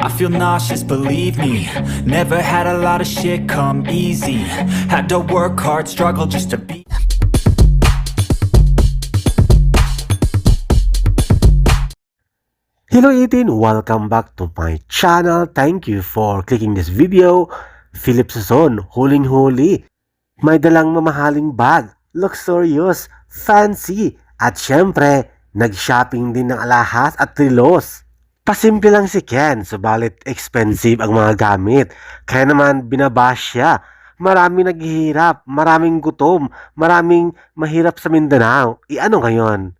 I feel nauseous, believe me. Never had a lot of shit come easy. Had to work hard, struggle just to be. Hello 18, welcome back to my channel. Thank you for clicking this video. Philip Sazon, huling-huli. May dalang mamahaling bag, luxurious, fancy, at syempre, nag-shopping din ng alahas at trilos. Pasimple lang si Ken, subalit expensive ang mga gamit. Kaya naman binabash siya. Maraming naghihirap, maraming gutom, maraming mahirap sa Mindanao. Ano ngayon?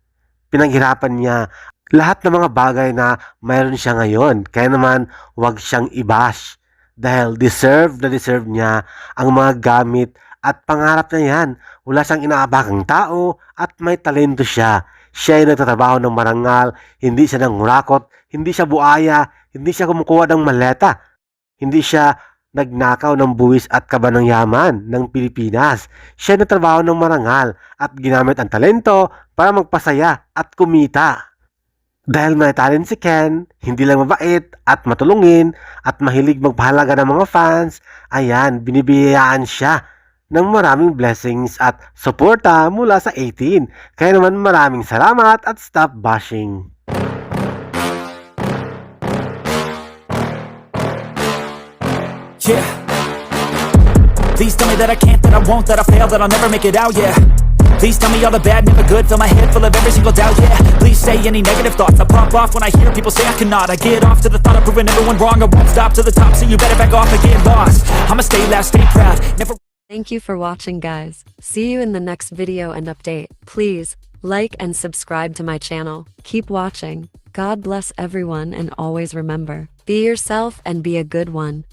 Pinaghirapan niya lahat ng mga bagay na mayroon siya ngayon. Kaya naman, huwag siyang i-bash. Dahil deserve niya ang mga gamit at pangarap na yan. Wala siyang inaabakang tao at may talento siya. Siya ay nagtatrabaho ng marangal, hindi siya nangurakot, hindi siya buaya, hindi siya kumukuha ng maleta, hindi siya nagnakaw ng buwis at kaba ng yaman ng Pilipinas. Siya ay nagtrabaho ng marangal at ginamit ang talento para magpasaya at kumita. Dahil may talent si Ken, hindi lang mabait at matulungin at mahilig magpahalaga ng mga fans, ayan, binibiyayaan siya ng maraming blessings at suporta mula sa 18. Kaya naman maraming salamat at stop bashing. Yeah. Please tell me that I can't, that I won't, that I fail, that I'll never make it out, yeah. Please tell me all the bad, never good, fill my head full of every single doubt, yeah. Please say any negative thoughts, I pop off when I hear people say I cannot. I get off to the thought of proving everyone wrong, I won't stop to the top, so you better back off and get lost. I'ma stay loud, stay proud, never. Thank you for watching, guys. See you in the next video and update. Please like and subscribe to my channel. Keep watching. God bless everyone, and always remember, be yourself and be a good one.